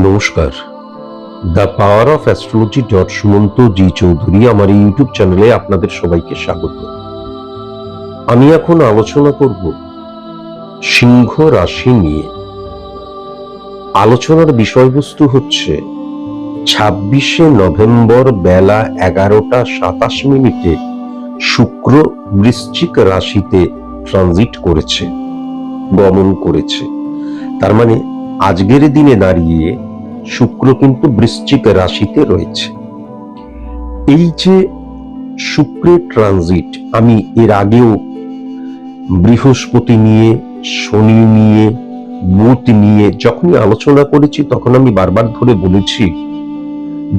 নমস্কার, the power of astrology Sumanta ji Chowdhury আমার এই ইউটিউব চ্যানেলে আপনাদের সবাইকে স্বাগত। আমি এখন আলোচনা করব সিংহ রাশি নিয়ে। আলোচনার বিষয়বস্তু হচ্ছে 26শে নভেম্বর বেলা 11টা 27 মিনিটে শুক্র বৃশ্চিক রাশিতে ট্রানজিট করেছে, গমন করেছে। তার মানে আজকের দিনে দাঁড়িয়ে শুক্র কিন্তু বৃশ্চিক রাশিতে রয়েছে। এই যে শুক্রের ট্রানজিট, আমি এর আগেও বৃহস্পতি নিয়ে, শনি নিয়ে, বুধ নিয়ে যখনই আলোচনা করেছি তখন আমি বারবার ধরে বলেছি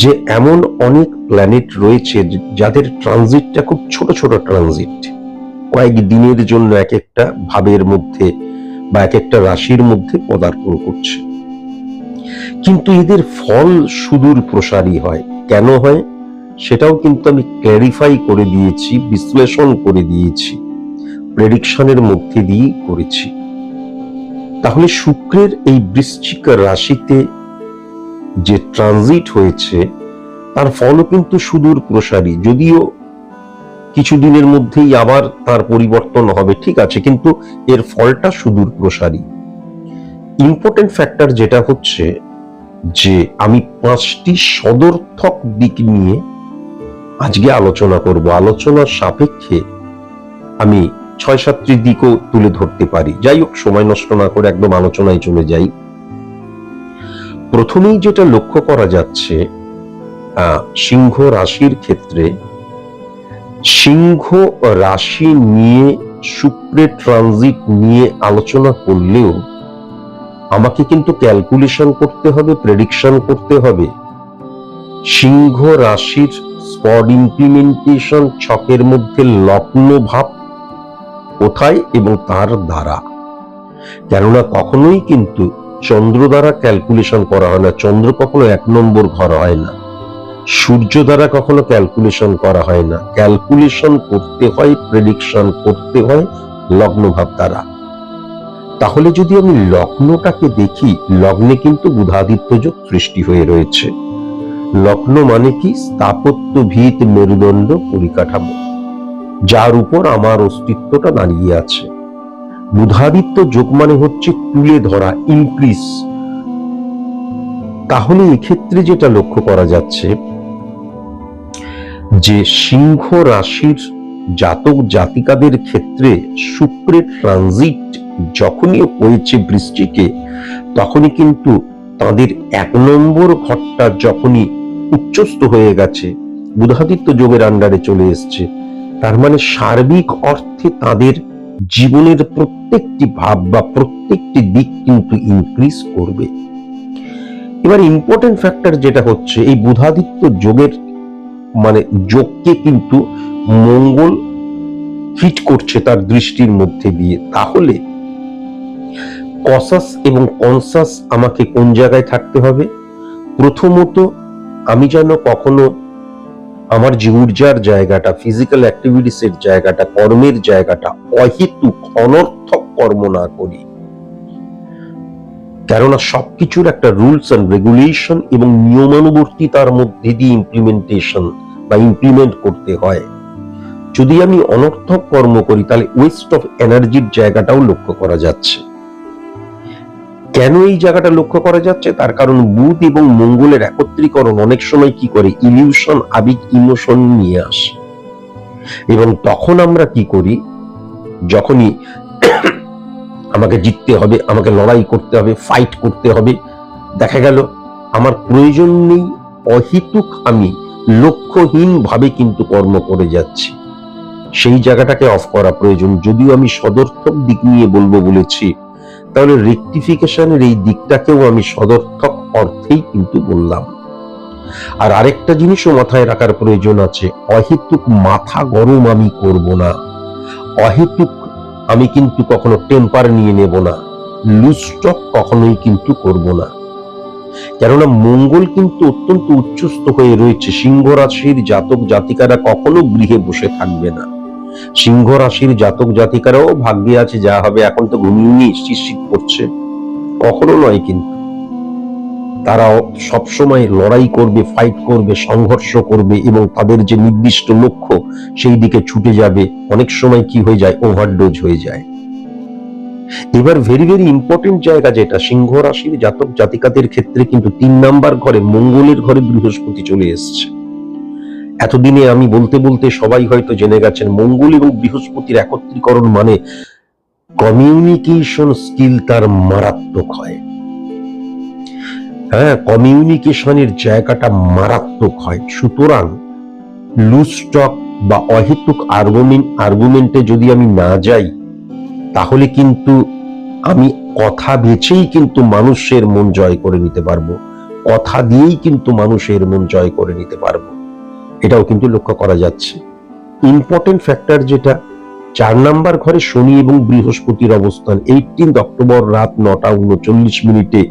যে এমন অনেক প্ল্যানেট রয়েছে যাদের ট্রানজিটটা খুব ছোট ছোট ট্রানজিট, কয়েক দিনের জন্য এক একটা ভাবের মধ্যে বা এক একটা রাশির মধ্যে পদার্পণ করছে, কিন্তু এদের ফল সুদূর প্রসারী হয়। কেন হয় সেটাও কিন্তু আমি ক্ল্যারিফাই করে দিয়েছি, বিশ্লেষণ করে দিয়েছি, প্রেডিকশনের মধ্যে দিয়ে করেছি। তাহলে শুক্রের এই বৃশ্চিক রাশিতে যে ট্রানজিট হয়েছে তার ফলও কিন্তু সুদূর প্রসারী, যদিও কিছুদিনের মধ্যেই আবার তার পরিবর্তন হবে, ঠিক আছে, কিন্তু এর ফলটা সুদূর প্রসারী। ইম্পর্টেন্ট ফ্যাক্টর যেটা হচ্ছে যে আমি 5টি সদর্থক দিক নিয়ে আজকে আলোচনা করব। আলোচনার সাপেক্ষে আমি 6-7টি দিকও তুলে ধরতে পারি। যাই হোক, সময় নষ্ট না করে একদম আলোচনায় চলে যাই। প্রথমেই যেটা লক্ষ্য করা যাচ্ছে সিংহ রাশির ক্ষেত্রে, সিংহ রাশি নিয়ে শুক্রের ট্রানজিট নিয়ে আলোচনা করলেও আমাকে কিন্তু ক্যালকুলেশন করতে হবে, প্রেডিকশন করতে হবে সিংহ রাশির স্পট ইমপ্লিমেন্টেশন ছকের মধ্যে লগ্ন ভাব কোথায় এবং তার দ্বারা। কেননা কখনোই কিন্তু চন্দ্র দ্বারা ক্যালকুলেশন করা হয় না, চন্দ্র কখনো 1 নম্বর ঘর হয় না, সূর্য দ্বারা কখনো ক্যালকুলেশন করা হয় না, ক্যালকুলেশন করতে হয়, প্রেডিকশন করতে হয় লগ্নভাব দ্বারা। তাহলে যদি আমি লগ্নটাকে দেখি, লগ্নে কিন্তু বুধাদিত্য যোগ সৃষ্টি হয়ে রয়েছে। লগ্ন মানে কি? স্থাপত্য ভিত মেরুদণ্ড পরিকাঠামো, যার উপর আমার অস্তিত্বটা দাঁড়িয়ে আছে। বুধাদিত্য যোগ মানে হচ্ছে তুলে ধরা, ইনক্রিজ। তাহলে এক্ষেত্রে যেটা লক্ষ্য করা যাচ্ছে যে সিংহ রাশির জাতক জাতিকাদের ক্ষেত্রে শুক্রের ট্রানজিট যখনই হয়েছে বৃশ্চিকে, তখনই কিন্তু তাদের 1 নম্বর ঘরটা যখনই উচ্চস্থ হয়ে গেছে, বুধাদিত্য যোগের আন্ডারে চলে এসছে, তার মানে সার্বিক অর্থে তাদের জীবনের প্রত্যেকটি ভাব বা প্রত্যেকটি দিক কিন্তু ইনক্রিজ করবে। এবার ইম্পর্টেন্ট ফ্যাক্টর যেটা হচ্ছে, এই বুধাদিত্য যোগের মানে যোগকে কিন্তু মঙ্গল হিট করছে তার দৃষ্টির মধ্যে দিয়ে। তাহলে কসাস এবং কনসাস আমাকে কোন জায়গায় থাকতে হবে? প্রথমত, আমি যেন কখনো আমার যে ঊর্জার জায়গাটা, ফিজিক্যাল অ্যাক্টিভিটিসের জায়গাটা, কর্মের জায়গাটা অহেতুক অনর্থক কর্ম না করি। কেননা সবকিছুর একটা রুলস এন্ড রেগুলেশন এবং নিয়মানুবর্তিতার মধ্যে দিয়ে ইমপ্লিমেন্টেশন বা ইমপ্লিমেন্ট করতে হয়। যদি আমি অনর্থক কর্ম করি তাহলে ওয়েস্ট অফ এনার্জির জায়গাটাও লক্ষ্য করা যাচ্ছে। কেন এই জায়গাটা লক্ষ্য করা যাচ্ছে? তার কারণ বুধ এবং মঙ্গলের একত্রীকরণ অনেক সময় কি করে, ইলিউশন, আবেগ, ইমোশন নিয়ে আসে। এবং তখন আমরা কি করি, যখনই আমাকে জিততে হবে, আমাকে লড়াই করতে হবে, ফাইট করতে হবে, দেখা গেল আমার প্রয়োজন নেই, অহেতুক আমি লক্ষ্যহীন ভাবে কিন্তু কর্ম করে যাচ্ছি। সেই জায়গাটাকে অফ করা প্রয়োজন। যদিও আমি সদর্থক দিক নিয়ে বলবো বলেছি, তাহলে রেকটিফিকেশনের এই দিকটাকেও আমি সদর্থক অর্থেই কিন্তু বললাম। আর আরেকটা জিনিসও মাথায় রাখার প্রয়োজন আছে, অহেতুক মাথা গরম আমি করব না, অহেতুক আমি কিন্তু কখনো টেম্পার নিয়ে নেব না, লুজ টক কখনোই কিন্তু করব না। কেননা মঙ্গল কিন্তু অত্যন্ত উচ্চস্থ হয়ে রয়েছে। সিংহ রাশির জাতক জাতিকারা কখনো গৃহে বসে থাকবে না। সিংহ রাশির জাতক জাতিকারাও ভাগ্যে আছে যা হবে, এখন তো ঘুমিয়ে শীত করছে, কখনো নয়। কিন্তু তারা সবসময় লড়াই করবে, ফাইট করবে, সংঘর্ষ করবে এবং তাদের যে নির্দিষ্ট লক্ষ্য সেই দিকে ছুটে যাবে। অনেক সময় কি হয়ে যায়, ওভারডোজ হয়ে যায়। এবার ভেরি ভেরি ইম্পর্টেন্ট জায়গা যেটা সিংহ রাশির জাতক জাতিকাদের ক্ষেত্রে কিন্তু 3 নাম্বার ঘরে, মঙ্গলের ঘরে বৃহস্পতি চলে এসছে। এতদিনে আমি বলতে বলতে সবাই হয়তো জেনে গেছেন, মঙ্গল এবং বৃহস্পতির একত্রীকরণ মানে কমিউনিকেশন স্কিল তার মারাত্মক হয়। হ্যাঁ, কমিউনিকেশনের জায়গাটা মারাত্মক হয়। সুতরাং লুজ টক বা অহেতুক আর্গুমেন্টে যদি আমি না যাই, তাহলে কিন্তু আমি কথা বেছেই কিন্তু মানুষের মন জয় করে নিতে পারবো, কথা দিয়েই কিন্তু মানুষের মন জয় করে নিতে পারবো। এটাও কিন্তু লক্ষ্য করা যাচ্ছে। ইম্পর্টেন্ট ফ্যাক্টর যেটা, 4 নাম্বার ঘরে শনি এবং বৃহস্পতির অবস্থান। 18 অক্টোবর রাত 9:39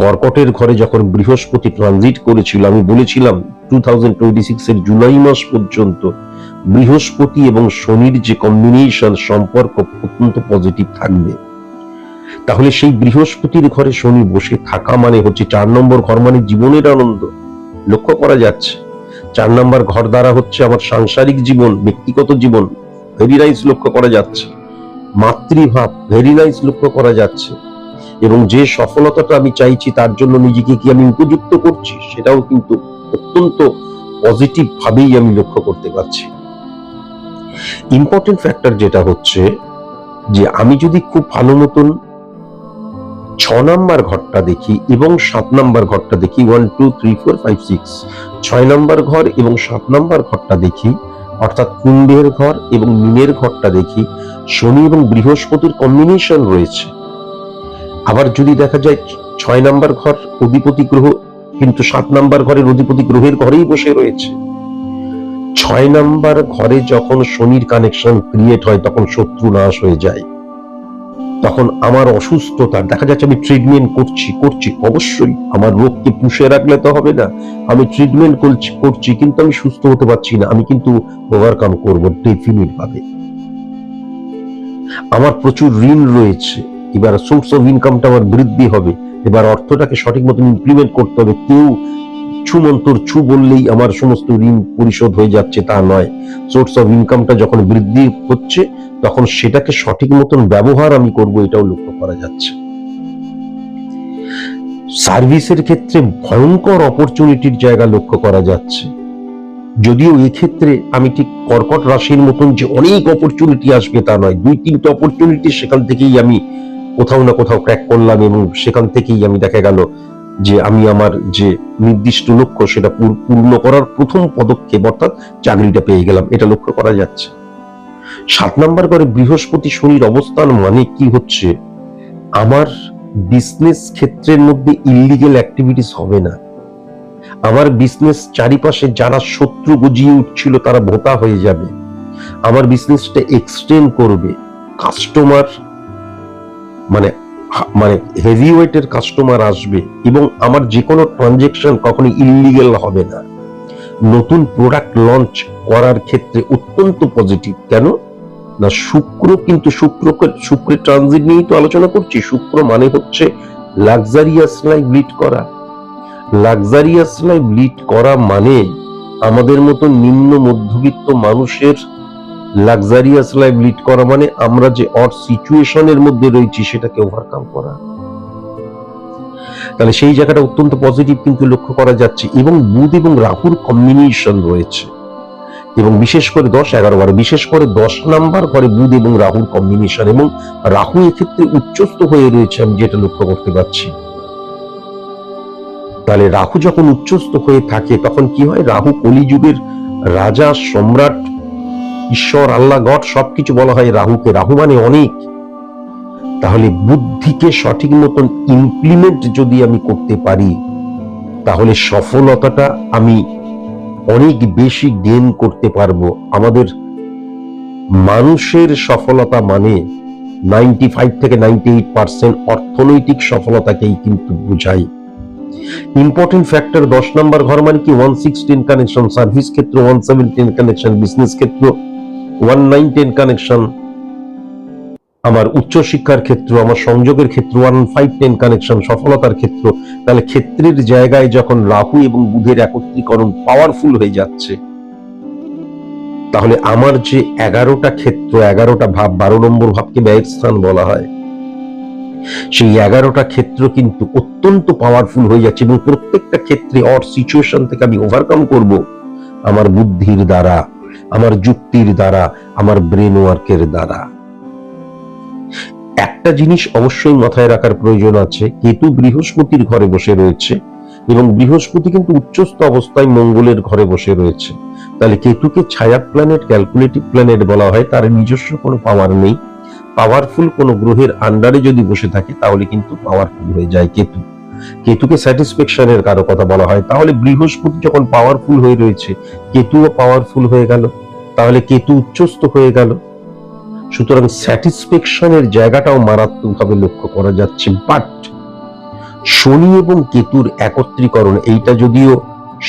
কর্কটের ঘরে যখন বৃহস্পতি ট্রানজিট করেছিল, আমি বলেছিলাম 2026 এর জুলাই মাস পর্যন্ত বৃহস্পতি এবং শনির যে কম্বিনেশন, সম্পর্ক অত্যন্ত পজিটিভ থাকবে। তাহলে সেই বৃহস্পতির ঘরে শনি বসে থাকা মানে হচ্ছে 4 নম্বর ঘর মানে জীবনের আনন্দ লক্ষ্য করা যাচ্ছে। 4 নাম্বার ঘর দ্বারা হচ্ছে আমার সাংসারিক জীবন, ব্যক্তিগত জীবন, ভেরি নাইস লক্ষ্য করা যাচ্ছে। মাতৃভাব ভেরি নাইস লক্ষ্য করা যাচ্ছে। এবং যে সফলতাটা আমি চাইছি তার জন্য নিজেকে কি আমি উপযুক্ত করছি, সেটাও কিন্তু অত্যন্ত পজিটিভ ভাবেই আমি লক্ষ্য করতে পারছি। ইম্পর্টেন্ট ফ্যাক্টর যেটা হচ্ছে যে আমি যদি খুব ভালো মতন 6 নাম্বার ঘরটা দেখি এবং 7 নাম্বার ঘরটা দেখি, 1 2 3 4 5 6, 6 নাম্বার ঘর এবং 7 নাম্বার ঘরটা দেখি, অর্থাৎ কুম্ভের ঘর এবং মীনের ঘরটা দেখি, শনি এবং বৃহস্পতির কম্বিনেশন রয়েছে। আবার যদি দেখা যায় 6 নাম্বার ঘর অধিপতি গ্রহ কিন্তু 7 নাম্বার ঘরের অধিপতি গ্রহের ঘরেই বসে রয়েছে। 6 নাম্বার ঘরে যখন শনির কানেকশন ক্রিয়েট হয় তখন শত্রু নাশ হয়ে যায়। তখন আমার অসুস্থতা দেখা যাচ্ছে, আমি ট্রিটমেন্ট করছি অবশ্যই আমার রোগকে পুষে রাখলে তো হবে না, আমি ট্রিটমেন্ট করছি কিন্তু আমি সুস্থ হতে পারছি না, আমি কিন্তু ওভারকাম করব ডেফিনিট ভাবে। আমার প্রচুর ঋণ রয়েছে, এবার সোর্স অফ ইনকামটা আমার বৃদ্ধি হবে, এবার অর্থটাকে সঠিক মতো ইমপ্লিমেন্ট করতে হবে। কেউ ছুমন্তর ছু বললেই আমার সমস্ত ঋণ পরিশোধ হয়ে যাচ্ছে তা নয়। সোর্স অফ ইনকামটা যখন বৃদ্ধি হচ্ছে তখন সেটাকে সঠিক মতন ব্যবহার আমি করব, এটাও লক্ষ্য করা যাচ্ছে। সার্ভিসের ক্ষেত্রে ভয়ঙ্কর অপরচুনিটির জায়গা লক্ষ্য করা যাচ্ছে। যদিও এক্ষেত্রে আমি ঠিক কর্কট রাশির মতন যে অনেক অপরচুনিটি আসবে তা নয়, 2-3টা অপরচুনিটি সেখান থেকেই আমি কোথাও না কোথাও ক্র্যাক করলাম এবং সেখান থেকেই আমি দেখা গেল যে আমি আমার যে নির্দিষ্ট লক্ষ্য সেটা পূর্ণ করার প্রথম পদক্ষেপ অর্থাৎ চাকরিটা পেয়ে গেলাম, এটা লক্ষ্য করা যাচ্ছে। 7 নাম্বার ঘরে বৃহস্পতি শনির অবস্থান মানে কি হচ্ছে, আমার বিজনেস ক্ষেত্রের মধ্যে ইল্লিগেল অ্যাক্টিভিটিস হবে না। আমার বিজনেস চারিপাশে যারা শত্রু গজিয়ে উঠছিল তারা ভোতা হয়ে যাবে। আমার বিজনেসটা এক্সটেন্ড করবে, কাস্টমার মানে হেভি ওয়েটের কাস্টমার আসবে এবং আমার যে কোনো ট্রানজেকশন কখনো ইল্লিগেল হবে না। নতুন প্রোডাক্ট লঞ্চ করার ক্ষেত্রে অত্যন্ত পজিটিভ। কেন না, শুক্র কিন্তু শুক্রের ট্রানজিট নিয়েই তো আলোচনা করছি। শুক্র মানে হচ্ছে লাক্সারিয়াস লাইফ লিড করা। লাক্সারিয়াস লাইফ লিড করা মানে আমাদের মতো নিম্ন মধ্যবিত্ত মানুষের লাক্সারিয়াস লাইফ লিড করা মানে আমরা যে অড সিচুয়েশনের মধ্যে রয়েছি সেটাকে ওভারকাম করা। তাহলে সেই জায়গাটা অত্যন্ত পজিটিভ কিন্তু লক্ষ্য করা যাচ্ছে। এবং বুধ এবং রাহুর কম্বিনেশন রয়েছে এবং বিশেষ করে 10-11-12, বিশেষ করে 10 নাম্বার ঘরে বুধ এবং রাহুর কম্বিনেশন, এবং রাহু এক্ষেত্রে উচ্চস্থ হয়ে রয়েছে আমি যেটা লক্ষ্য করতে পারছি। তাহলে রাহু যখন উচ্চস্থ হয়ে থাকে তখন কি হয়, রাহু কলিযুগের রাজা, সম্রাট, ঈশ্বর, আল্লাহ, গড সবকিছু বলা হয় রাহুকে। রাহু মানে অনেক। তাহলে বুদ্ধিকে সঠিক মতন ইমপ্লিমেন্ট যদি আমি করতে পারি তাহলে সফলতাটা আমি অনেক বেশি গেইন করতে পারবো। আমাদের মানুষের সফলতা মানে 95 থেকে 98% অর্থনৈতিক সফলতাকেই কিন্তু বোঝায়। ইম্পর্টেন্ট ফ্যাক্টর 10 নাম্বার ঘর মানে কি 1-6-10 কানেকশন, সার্ভিস ক্ষেত্র 1-7-10 কানেকশন, বিজনেস ক্ষেত্র 1-9-10 কানেকশন, আমার উচ্চশিক্ষার ক্ষেত্র, আমার সংযোগের ক্ষেত্র, 1-5-10 কানেকশন, সফলতার ক্ষেত্র, তাহলে ক্ষেত্রের জায়গায় যখন রাহু এবং বুধের একত্রীকরণ পাওয়ারফুল হয়ে যাচ্ছে, তাহলে আমার যে 11টা ক্ষেত্র, 11টা ভাব, 12 নম্বর ভাবকে ব্যয়ের স্থান বলা হয়, সেই 11টা ক্ষেত্র কিন্তু অত্যন্ত পাওয়ারফুল হয়ে যাচ্ছে এবং প্রত্যেকটা ক্ষেত্রে অর সিচুয়েশন থেকে আমি ওভারকাম করব আমার বুদ্ধির দ্বারা, আমার যুক্তির দ্বারা, আমার ব্রেন ওয়ার্কের দ্বারা। একটা জিনিস অবশ্যই মাথায় রাখার প্রয়োজন আছে, কেতু বৃহস্পতির ঘরে বসে রয়েছে এবং বৃহস্পতি কিন্তু উচ্চস্থ অবস্থায় মঙ্গলের ঘরে বসে রয়েছে। তাহলে কেতুকে ছায়া প্ল্যানেট, ক্যালকুলেটিভ প্ল্যানেট বলা হয়। তার নিজস্ব কোনো পাওয়ার নেই। পাওয়ারফুল কোনো গ্রহের আন্ডারে যদি বসে থাকে তাহলে কিন্তু পাওয়ারফুল হয়ে যায় কেতু। কেতুকে স্যাটিসফ্যাকশনের কারো কথা বলা হয়। তাহলে বৃহস্পতি যখন পাওয়ারফুল হয়ে রয়েছে, কেতুও পাওয়ারফুল হয়ে গেল, তাহলে কেতু উচ্চস্থ হয়ে গেল। সুতরাং স্যাটিসফ্যাকশনের জায়গাটাও মারাত্মকভাবে লক্ষ্য করা যাচ্ছে। বাট শনি এবং কেতুর একত্রীকরণ, এইটা যদিও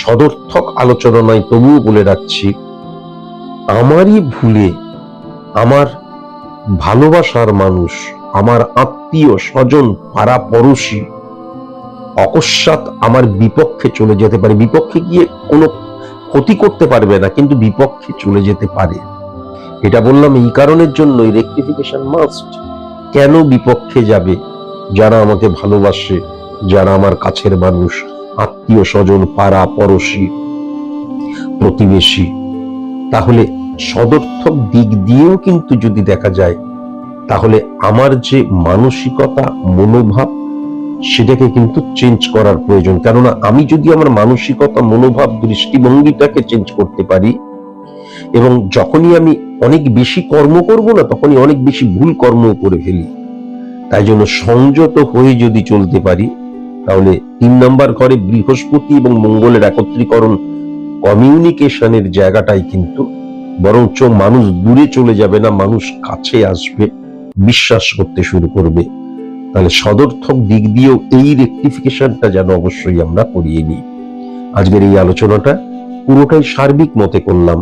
সদর্থক আলোচনা নয়, তবুও বলে রাখছি, আমারই ভুলে আমার ভালোবাসার মানুষ, আমার আত্মীয় স্বজন, পাড়া পড়শি অকস্মাৎ আমার বিপক্ষে চলে যেতে পারে। বিপক্ষে গিয়ে কোনো ক্ষতি করতে পারবে না, কিন্তু বিপক্ষে চলে যেতে পারে। এটা বললাম এই কারণের জন্যই, রেকটিফিকেশন মাস্ট। কেন বিপক্ষে যাবে? যারা আমাকে ভালোবাসে, যারা আমার কাছের মানুষ, আত্মীয় স্বজন, পাড়া পড়শি, প্রতিবেশী। তাহলে সদর্থক দিক দিয়েও কিন্তু যদি দেখা যায়, তাহলে আমার যে মানসিকতা, মনোভাব, সেটাকে কিন্তু চেঞ্জ করার প্রয়োজন। কেননা আমি যদি আমার মানসিকতা, মনোভাব, দৃষ্টিভঙ্গিটাকে চেঞ্জ করতে পারি, এবং যখনই আমি অনেক বেশি কর্ম করব না, তখনই অনেক বেশি ভুল কর্ম করে ফেলি। তাই জন্য সংযত হয়ে যদি চলতে পারি, তাহলে 3 নম্বর ঘরে বৃহস্পতি এবং মঙ্গলের একত্রীকরণ কমিউনিকেশনের জায়গাটাই কিন্তু বরঞ্চ মানুষ দূরে চলে যাবে না, মানুষ কাছে আসবে, বিশ্বাস করতে শুরু করবে। তাহলে সদর্থক দিক দিয়েও এই রেকটিফিকেশনটা যেন অবশ্যই আমরা করিয়ে নিই। আজকের এই আলোচনাটা পুরোটাই সার্বিক মতে করলাম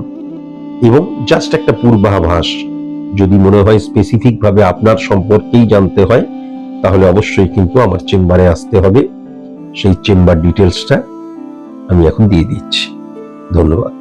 এবং জাস্ট একটা পূর্বাভাস। যদি মনে হয় স্পেসিফিক ভাবে আপনার সম্পর্কেই জানতে হয়, তাহলে অবশ্যই কিন্তু আমার চেম্বারে আসতে হবে। সেই চেম্বার ডিটেলসটা আমি এখন দিয়ে দিচ্ছি। ধন্যবাদ।